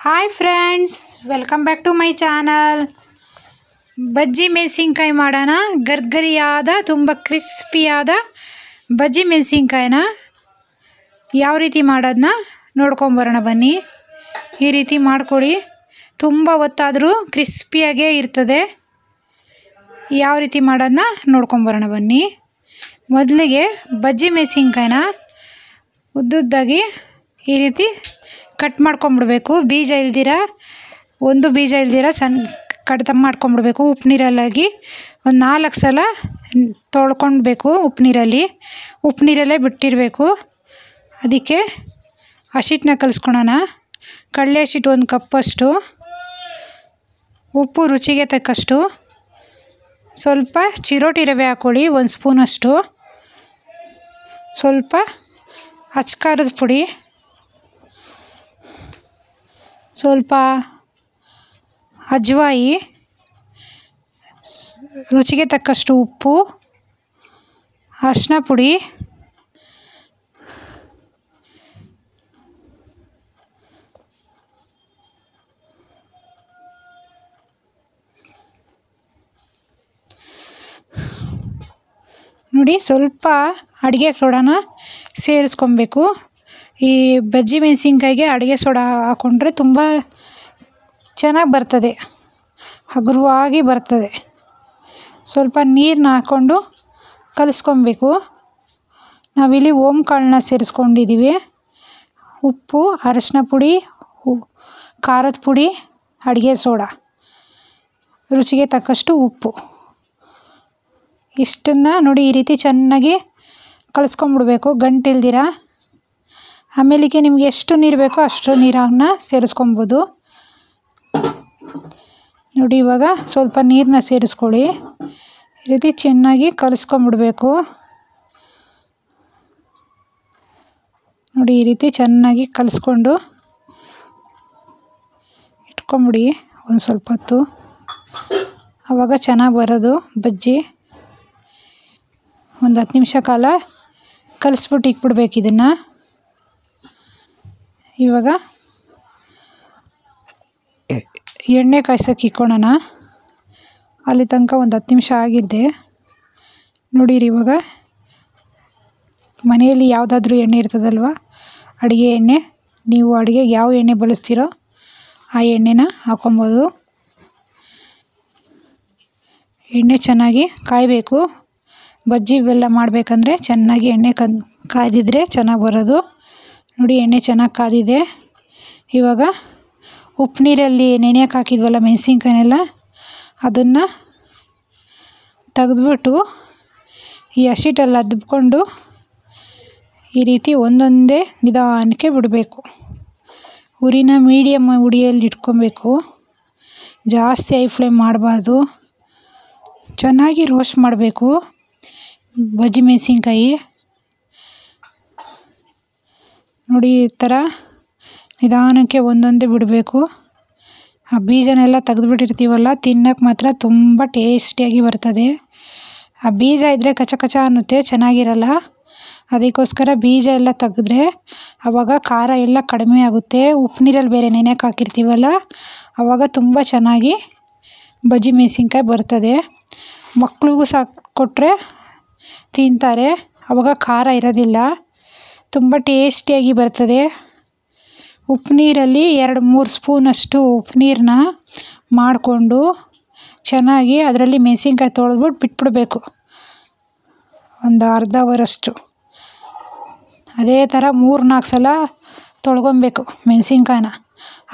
Hi friends, welcome back to my channel. Bajji ಮೆಣಸಿನ್ಕಾಯಿ ಮಾಡೋಣ. ಗರ್ಗರಿಯಾದ ತುಂಬ ಕ್ರಿಸ್ಪಿಯಾದ ಬಜ್ಜಿ ಮೆಣಸಿನ್ಕಾಯಿನ ಯಾವ ರೀತಿ ಮಾಡೋದನ್ನ ನೋಡ್ಕೊಂಬರೋಣ ಬನ್ನಿ. ಈ ರೀತಿ ಮಾಡ್ಕೊಳ್ಳಿ, ತುಂಬ ಹೊತ್ತಾದರೂ ಕ್ರಿಸ್ಪಿಯಾಗೇ ಇರ್ತದೆ. ಯಾವ ರೀತಿ ಮಾಡೋದನ್ನ ನೋಡ್ಕೊಂಬರೋಣ ಬನ್ನಿ. ಮೊದಲಿಗೆ ಬಜ್ಜಿ ಮೆಣಸಿನ್ಕಾಯಿನ ಉದ್ದುದ್ದಾಗಿ ಈ ರೀತಿ ಕಟ್ ಮಾಡ್ಕೊಂಬಿಡ್ಬೇಕು. ಬೀಜ ಇಲ್ದಿರ, ಒಂದು ಬೀಜ ಇಲ್ದಿರ ಕಟ್ ಮಾಡ್ಕೊಂಬಿಡ್ಬೇಕು. ಉಪ್ಪು ನೀರಲ್ಲಾಗಿ ಒಂದು 4 ಸಲ ತೊಳ್ಕೊಳ್ಬೇಕು. ಉಪ್ಪು ನೀರಲ್ಲೇ ಬಿಟ್ಟಿರಬೇಕು. ಅದಕ್ಕೆ ಹಸಿಟ್ಟನ್ನ ಕಲಿಸ್ಕೊಳ್ಳೋಣ. ಕಡಲೆ ಹಸಿಟ್ಟು 1 ಕಪ್ಪಷ್ಟು, ಉಪ್ಪು ರುಚಿಗೆ ತಕ್ಕಷ್ಟು, ಸ್ವಲ್ಪ ಚಿರೋಟಿ ರವೆ ಹಾಕ್ಕೊಳ್ಳಿ 1 ಸ್ಪೂನಷ್ಟು, ಸ್ವಲ್ಪ ಅಚ್ಕಾರದ ಪುಡಿ, ಸ್ವಲ್ಪ ಅಜ್ವಾಯಿ, ರುಚಿಗೆ ತಕ್ಕಷ್ಟು ಉಪ್ಪು, ಅರಿಶಿನ ಪುಡಿ, ನೋಡಿ ಸ್ವಲ್ಪ ಅಡುಗೆ ಸೋಡಾನ ಸೇರಿಸ್ಕೊಬೇಕು. ಈ ಬಜ್ಜಿ ಮೆಣಸಿನ್ಕಾಯಿಗೆ ಅಡುಗೆ ಸೋಡಾ ಹಾಕ್ಕೊಂಡ್ರೆ ತುಂಬ ಚೆನ್ನಾಗಿ ಬರ್ತದೆ, ಹಗುರವಾಗಿ ಬರ್ತದೆ. ಸ್ವಲ್ಪ ನೀರನ್ನ ಹಾಕ್ಕೊಂಡು ಕಲಿಸ್ಕೊಬೇಕು. ನಾವಿಲ್ಲಿ ಓಂಕಾಳನ್ನ ಸೇರಿಸ್ಕೊಂಡಿದ್ದೀವಿ. ಉಪ್ಪು, ಅರಿಶಿನ ಪುಡಿ, ಖಾರದ ಪುಡಿ, ಅಡುಗೆ ಸೋಡಾ, ರುಚಿಗೆ ತಕ್ಕಷ್ಟು ಉಪ್ಪು, ಇಷ್ಟನ್ನು ನೋಡಿ ಈ ರೀತಿ ಚೆನ್ನಾಗಿ ಕಲಿಸ್ಕೊಂಬಿಡ್ಬೇಕು ಗಂಟಿಲ್ದಿರ. ಆಮೇಲಿಗೆ ನಿಮ್ಗೆ ಎಷ್ಟು ನೀರು ಬೇಕೋ ಅಷ್ಟು ನೀರನ್ನು ಸೇರಿಸ್ಕೊಬೋದು. ನೋಡಿ ಇವಾಗ ಸ್ವಲ್ಪ ನೀರನ್ನ ಸೇರಿಸ್ಕೊಳ್ಳಿ. ಈ ರೀತಿ ಚೆನ್ನಾಗಿ ಕಲಿಸ್ಕೊಂಬಿಡ್ಬೇಕು. ನೋಡಿ ಈ ರೀತಿ ಚೆನ್ನಾಗಿ ಕಲಿಸ್ಕೊಂಡು ಇಟ್ಕೊಂಬಿಡಿ ಒಂದು ಸ್ವಲ್ಪ ಹೊತ್ತು. ಆವಾಗ ಚೆನ್ನಾಗಿ ಬರೋದು ಬಜ್ಜಿ. ಒಂದು 10 ನಿಮಿಷ ಕಾಲ ಕಲಿಸ್ಬಿಟ್ಟು ಇಟ್ಬಿಡ್ಬೇಕು ಇದನ್ನು. ಇವಾಗ ಎಣ್ಣೆ ಕಾಯ್ಸೋಕೆ ಇಕ್ಕೊಳ್ಳೋಣ. ಅಲ್ಲಿ ತನಕ ಒಂದು 10 ನಿಮಿಷ ಆಗಿದ್ದೆ. ನೋಡಿರಿ, ಇವಾಗ ಮನೆಯಲ್ಲಿ ಯಾವುದಾದ್ರೂ ಎಣ್ಣೆ ಇರ್ತದಲ್ವ, ಅಡುಗೆ ಎಣ್ಣೆ, ನೀವು ಅಡುಗೆಗೆ ಯಾವ ಎಣ್ಣೆ ಬಳಸ್ತೀರೋ ಆ ಎಣ್ಣೆನ ಹಾಕ್ಕೊಬೋದು. ಎಣ್ಣೆ ಚೆನ್ನಾಗಿ ಕಾಯಬೇಕು. ಬಜ್ಜಿ ಬೆಲ್ಲ ಮಾಡಬೇಕಂದ್ರೆ ಚೆನ್ನಾಗಿ ಎಣ್ಣೆ ಕಾಯ್ದಿದ್ರೆ ಚೆನ್ನಾಗಿ ಬರೋದು. ನೋಡಿ ಎಣ್ಣೆ ಚೆನ್ನಾಗಿ ಕಾದಿದೆ. ಇವಾಗ ಉಪ್ಪು ನೀರಲ್ಲಿ ನೆನೆಯೋಕೆ ಹಾಕಿದ್ವಲ್ಲ ಮೆಣಸಿನ್ಕಾಯಿನೆಲ್ಲ, ಅದನ್ನು ತೆಗೆದ್ಬಿಟ್ಟು ಈ ಹಸಿಟ್ಟಲ್ಲಿ ಅದ್ಬಿಕೊಂಡು ಈ ರೀತಿ ಒಂದೊಂದೇ ನಿಧಾನಕ್ಕೆ ಬಿಡಬೇಕು. ಉರಿನ ಮೀಡಿಯಮ್ ಉರಿಯಲ್ಲಿ ಇಟ್ಕೊಬೇಕು. ಜಾಸ್ತಿ ಹೈ ಫ್ಲೇಮ್ ಮಾಡಬಾರ್ದು. ಚೆನ್ನಾಗಿ ರೋಸ್ಟ್ ಮಾಡಬೇಕು ಬಜ್ಜಿ ಮೆಣಸಿನ್ಕಾಯಿ. ನೋಡಿ ಈ ಥರ ನಿಧಾನಕ್ಕೆ ಒಂದೊಂದೇ ಬಿಡಬೇಕು. ಆ ಬೀಜನೆಲ್ಲ ತೆಗೆದುಬಿಟ್ಟಿರ್ತೀವಲ್ಲ, ತಿನ್ನೋಕ್ಕೆ ಮಾತ್ರ ತುಂಬ ಟೇಸ್ಟಿಯಾಗಿ ಬರ್ತದೆ. ಆ ಬೀಜ ಇದ್ದರೆ ಕಚ ಕಚ ಅನ್ನುತ್ತೆ, ಚೆನ್ನಾಗಿರಲ್ಲ. ಅದಕ್ಕೋಸ್ಕರ ಬೀಜ ಎಲ್ಲ ತೆಗೆದ್ರೆ ಆವಾಗ ಖಾರ ಎಲ್ಲ ಕಡಿಮೆ ಆಗುತ್ತೆ. ಉಪ್ಪು ನೀರಲ್ಲಿ ಬೇರೆ ನೆನೆಯೋಕೆ ಹಾಕಿರ್ತೀವಲ್ಲ, ಆವಾಗ ತುಂಬ ಚೆನ್ನಾಗಿ ಬಜ್ಜಿ ಮೆಣಸಿನ್ಕಾಯಿ ಬರ್ತದೆ. ಮಕ್ಳಿಗೂ ಕೊಟ್ಟರೆ ತಿಂತಾರೆ. ಆವಾಗ ಖಾರ ಇರೋದಿಲ್ಲ, ತುಂಬ ಟೇಸ್ಟಿಯಾಗಿ ಬರ್ತದೆ. ಉಪ್ಪು ನೀರಲ್ಲಿ 2-3 ಸ್ಪೂನಷ್ಟು ಉಪ್ಪು ನೀರನ್ನ ಮಾಡಿಕೊಂಡು ಚೆನ್ನಾಗಿ ಅದರಲ್ಲಿ ಮೆಣಸಿನ್ಕಾಯಿ ತೊಳೆದ್ಬಿಟ್ಟು ಬಿಟ್ಬಿಡಬೇಕು ಒಂದು ಅರ್ಧ ಅವರಷ್ಟು. ಅದೇ ಥರ 3-4 ಸಲ ತೊಳ್ಕೊಬೇಕು ಮೆಣಸಿನ್ಕಾಯಿನ.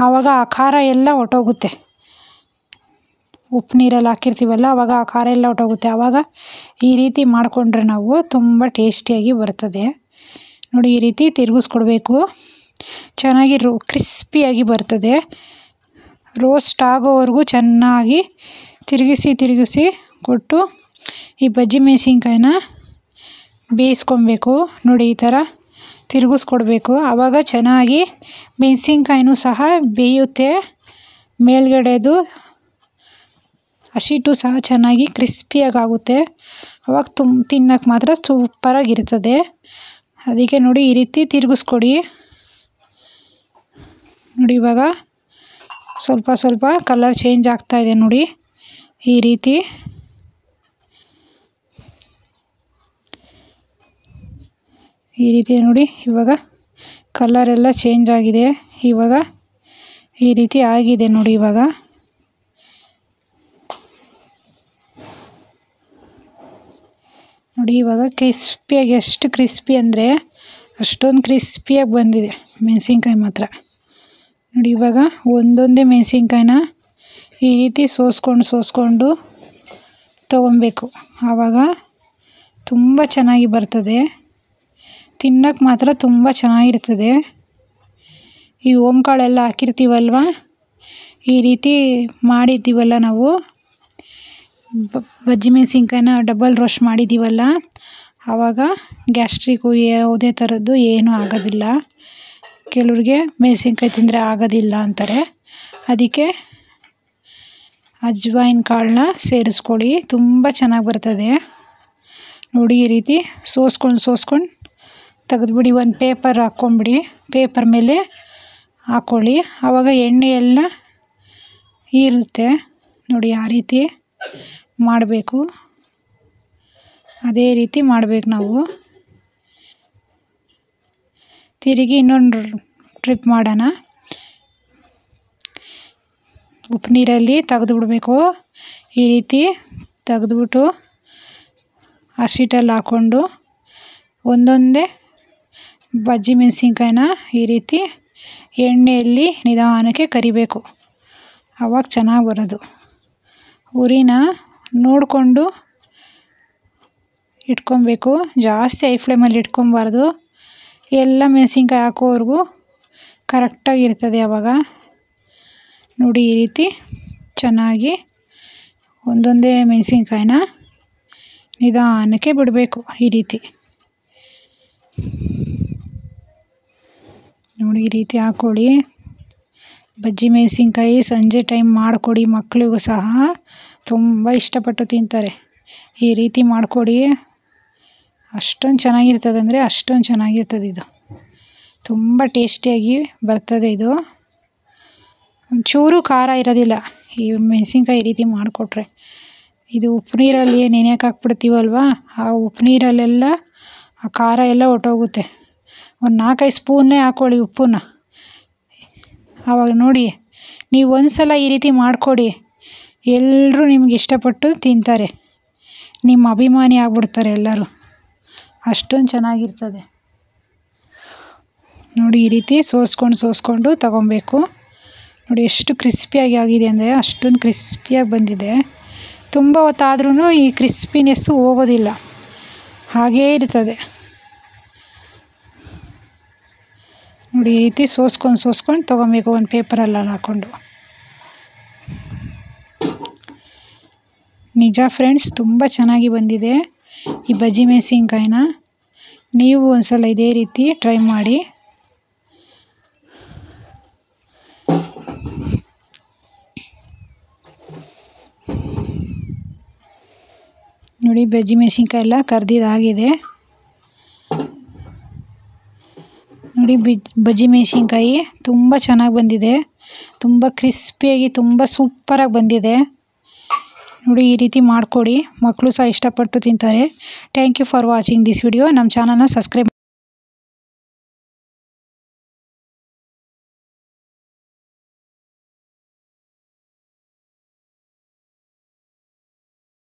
ಆವಾಗ ಆ ಖಾರ ಎಲ್ಲ ಹೊರ್ಟೋಗುತ್ತೆ. ಉಪ್ಪು ನೀರಲ್ಲಿ ಹಾಕಿರ್ತೀವಲ್ಲ, ಆವಾಗ ಆ ಖಾರ ಎಲ್ಲ ಹೊರ್ಟೋಗುತ್ತೆ. ಆವಾಗ ಈ ರೀತಿ ಮಾಡಿಕೊಂಡ್ರೆ ನಾವು ತುಂಬ ಟೇಸ್ಟಿಯಾಗಿ ಬರ್ತದೆ. ನೋಡಿ ಈ ರೀತಿ ತಿರುಗಿಸ್ಕೊಡ್ಬೇಕು. ಚೆನ್ನಾಗಿ ಕ್ರಿಸ್ಪಿಯಾಗಿ ಬರ್ತದೆ. ರೋಸ್ಟ್ ಆಗೋವರೆಗೂ ಚೆನ್ನಾಗಿ ತಿರುಗಿಸಿ ಕೊಟ್ಟು ಈ ಬಜ್ಜಿ ಮೆಣಸಿನ್ಕಾಯಿನ ಬೇಯಿಸ್ಕೊಬೇಕು. ನೋಡಿ ಈ ಥರ ತಿರುಗಿಸ್ಕೊಡ್ಬೇಕು. ಆವಾಗ ಚೆನ್ನಾಗಿ ಮೆಣಸಿನ್ಕಾಯಿನೂ ಸಹ ಬೇಯುತ್ತೆ. ಮೇಲ್ಗಡೆದು ಹಸಿಟ್ಟು ಸಹ ಚೆನ್ನಾಗಿ ಕ್ರಿಸ್ಪಿಯಾಗುತ್ತೆ. ಆವಾಗ ತಿನ್ನೋಕ್ಕೆ ಮಾತ್ರ ಸೂಪರಾಗಿರ್ತದೆ. ಅದಕ್ಕೆ ನೋಡಿ ಈ ರೀತಿ ತಿರುಗಿಸ್ಕೊಡಿ. ನೋಡಿ ಇವಾಗ ಸ್ವಲ್ಪ ಸ್ವಲ್ಪ ಕಲರ್ ಚೇಂಜ್ ಆಗ್ತಾ ಇದೆ ನೋಡಿ. ಈ ರೀತಿ ನೋಡಿ. ಇವಾಗ ಕಲರ್ ಎಲ್ಲ ಚೇಂಜ್ ಆಗಿದೆ. ಇವಾಗ ಈ ರೀತಿ ಆಗಿದೆ ನೋಡಿ. ಇವಾಗ ನೋಡಿ, ಇವಾಗ ಕ್ರಿಸ್ಪಿಯಾಗಿ, ಎಷ್ಟು ಕ್ರಿಸ್ಪಿ ಅಂದರೆ ಅಷ್ಟೊಂದು ಕ್ರಿಸ್ಪಿಯಾಗಿ ಬಂದಿದೆ ಮೆಣಸಿನ್ಕಾಯಿ ಮಾತ್ರ ನೋಡಿ. ಇವಾಗ ಒಂದೊಂದೇ ಮೆಣಸಿನ್ಕಾಯಿನ ಈ ರೀತಿ ಸೋಸ್ಕೊಂಡು ತೊಗೊಬೇಕು. ಆವಾಗ ತುಂಬ ಚೆನ್ನಾಗಿ ಬರ್ತದೆ, ತಿನ್ನೋಕ್ಕೆ ಮಾತ್ರ ತುಂಬ ಚೆನ್ನಾಗಿರ್ತದೆ. ಈ ಓಂಕಾಳೆಲ್ಲ ಹಾಕಿರ್ತೀವಲ್ವ, ಈ ರೀತಿ ಮಾಡಿದ್ದೀವಲ್ಲ ನಾವು, ಬಜ್ಜಿ ಮೆಣಸಿನ್ಕಾಯಿನ ಡಬಲ್ ರೋಸ್ಟ್ ಮಾಡಿದ್ದೀವಲ್ಲ, ಆವಾಗ ಗ್ಯಾಸ್ಟ್ರಿಕ್ಕು ಯಾವುದೇ ಥರದ್ದು ಏನೂ ಆಗೋದಿಲ್ಲ. ಕೆಲವ್ರಿಗೆ ಮೆಣಸಿನ್ಕಾಯಿ ತಿಂದರೆ ಆಗೋದಿಲ್ಲ ಅಂತಾರೆ, ಅದಕ್ಕೆ ಅಜ್ವಾಯಿನ ಕಾಳನ್ನ ಸೇರಿಸ್ಕೊಳ್ಳಿ, ತುಂಬ ಚೆನ್ನಾಗಿ ಬರ್ತದೆ ನೋಡಿ. ಈ ರೀತಿ ಸೋಸ್ಕೊಂಡು ತೆಗೆದುಬಿಡಿ. ಒಂದು ಪೇಪರ್ ಹಾಕ್ಕೊಂಬಿಡಿ, ಪೇಪರ್ ಮೇಲೆ ಹಾಕ್ಕೊಳ್ಳಿ, ಆವಾಗ ಎಣ್ಣೆ ಎಲ್ಲ ಇರುತ್ತೆ ನೋಡಿ. ಆ ರೀತಿ ಮಾಡಬೇಕು, ಅದೇ ರೀತಿ ಮಾಡಬೇಕು ನಾವು. ತಿರುಗಿ ಇನ್ನೊಂದು ಟ್ರಿಪ್ ಮಾಡೋಣ. ಉಪ್ಪು ನೀರಲ್ಲಿ ತೆಗೆದುಬಿಡ್ಬೇಕು. ಈ ರೀತಿ ತೆಗೆದುಬಿಟ್ಟು ಹಸಿಟ್ಟಲ್ಲಿ ಹಾಕ್ಕೊಂಡು ಒಂದೊಂದೇ ಬಜ್ಜಿ ಮೆಣಸಿನ್ಕಾಯಿನ ಈ ರೀತಿ ಎಣ್ಣೆಯಲ್ಲಿ ನಿಧಾನಕ್ಕೆ ಕರಿಬೇಕು, ಆವಾಗ ಚೆನ್ನಾಗಿ ಬರೋದು. ಉರಿನ ನೋಡಿಕೊಂಡು ಇಟ್ಕೊಬೇಕು, ಜಾಸ್ತಿ ಹೈ ಫ್ಲೇಮಲ್ಲಿ ಇಟ್ಕೊಬಾರ್ದು. ಎಲ್ಲ ಮೆಣಸಿನ್ಕಾಯಿ ಹಾಕೋವರೆಗೂ ಕರೆಕ್ಟಾಗಿರ್ತದೆ ಆವಾಗ ನೋಡಿ. ಈ ರೀತಿ ಚೆನ್ನಾಗಿ ಒಂದೊಂದೇ ಮೆಣಸಿನ್ಕಾಯಿನ ನಿಧಾನಕ್ಕೆ ಬಿಡಬೇಕು. ಈ ರೀತಿ ನೋಡಿ, ಈ ರೀತಿ ಹಾಕ್ಕೊಳ್ಳಿ. ಬಜ್ಜಿ ಮೆಣಸಿನ್ಕಾಯಿ ಸಂಜೆ ಟೈಮ್ ಮಾಡಿಕೊಡಿ, ಮಕ್ಕಳಿಗೂ ಸಹ ತುಂಬ ಇಷ್ಟಪಟ್ಟು ತಿಂತಾರೆ. ಈ ರೀತಿ ಮಾಡಿಕೊಡಿ, ಅಷ್ಟೊಂದು ಚೆನ್ನಾಗಿರ್ತದೆ ಅಂದರೆ ಅಷ್ಟೊಂದು ಚೆನ್ನಾಗಿರ್ತದೆ. ಇದು ತುಂಬ ಟೇಸ್ಟಿಯಾಗಿ ಬರ್ತದೆ. ಇದು ಒಂಚೂರು ಖಾರ ಇರೋದಿಲ್ಲ ಈ ಮೆಣಸಿನ್ಕಾಯಿ ಈ ರೀತಿ ಮಾಡಿಕೊಟ್ರೆ. ಇದು ಉಪ್ಪು ನೀರಲ್ಲಿ ನೆನೆಯೋಕೆ ಹಾಕ್ಬಿಡ್ತೀವಲ್ವ, ಆ ಉಪ್ಪು ನೀರಲ್ಲೆಲ್ಲ ಆ ಖಾರ ಎಲ್ಲ ಹೊರ್ಟೋಗುತ್ತೆ. ಒಂದು 4-5 ಸ್ಪೂನ್ನೇ ಹಾಕ್ಕೊಳ್ಳಿ ಉಪ್ಪನ್ನ. ಆವಾಗ ನೋಡಿ, ನೀವು ಒಂದು ಸಲ ಈ ರೀತಿ ಮಾಡಿಕೊಡಿ, ಎಲ್ಲರೂ ನಿಮ್ಗೆ ಇಷ್ಟಪಟ್ಟು ತಿಂತಾರೆ, ನಿಮ್ಮ ಅಭಿಮಾನಿ ಆಗ್ಬಿಡ್ತಾರೆ ಎಲ್ಲರೂ, ಅಷ್ಟೊಂದು ಚೆನ್ನಾಗಿರ್ತದೆ ನೋಡಿ. ಈ ರೀತಿ ಸೋಸ್ಕೊಂಡು ತಗೊಬೇಕು ನೋಡಿ. ಎಷ್ಟು ಕ್ರಿಸ್ಪಿಯಾಗಿ ಆಗಿದೆ ಅಂದರೆ ಅಷ್ಟೊಂದು ಕ್ರಿಸ್ಪಿಯಾಗಿ ಬಂದಿದೆ. ತುಂಬ ಹೊತ್ತಾದ್ರೂ ಈ ಕ್ರಿಸ್ಪಿನೆಸ್ಸು ಹೋಗೋದಿಲ್ಲ, ಹಾಗೇ ಇರ್ತದೆ ನೋಡಿ. ಈ ರೀತಿ ಸೋಸ್ಕೊಂಡು ತೊಗೊಬೇಕು ಒಂದು ಪೇಪರಲ್ಲಿ ಹಾಕ್ಕೊಂಡು. ನಿಜ ಫ್ರೆಂಡ್ಸ್, ತುಂಬ ಚೆನ್ನಾಗಿ ಬಂದಿದೆ ಈ ಬಜ್ಜಿ ಮೆಣಸಿನ್ಕಾಯಿನ. ನೀವು ಒಂದ್ಸಲ ಇದೇ ರೀತಿ ಟ್ರೈ ಮಾಡಿ. ನೋಡಿ, ಬಜ್ಜಿ ಮೆಣಸಿನ್ಕಾಯಿ ಎಲ್ಲ ಕರ್ದಿದ್ದಾಗಿದೆ ನೋಡಿ. ಬಜ್ಜಿ ಮೆಣಸಿನ್ಕಾಯಿ ತುಂಬ ಚೆನ್ನಾಗಿ ಬಂದಿದೆ, ತುಂಬ ಕ್ರಿಸ್ಪಿಯಾಗಿ ತುಂಬ ಸೂಪರಾಗಿ ಬಂದಿದೆ ನೋಡಿ. ಈ ರೀತಿ ಮಾಡಿಕೊಡಿ, ಮಕ್ಕಳು ಸಹ ಇಷ್ಟಪಟ್ಟು ತಿಂತಾರೆ. Thank you for watching this video. ನಮ್ಮ ಚಾನಲ್ನ ಸಬ್ಸ್ಕ್ರೈಬ್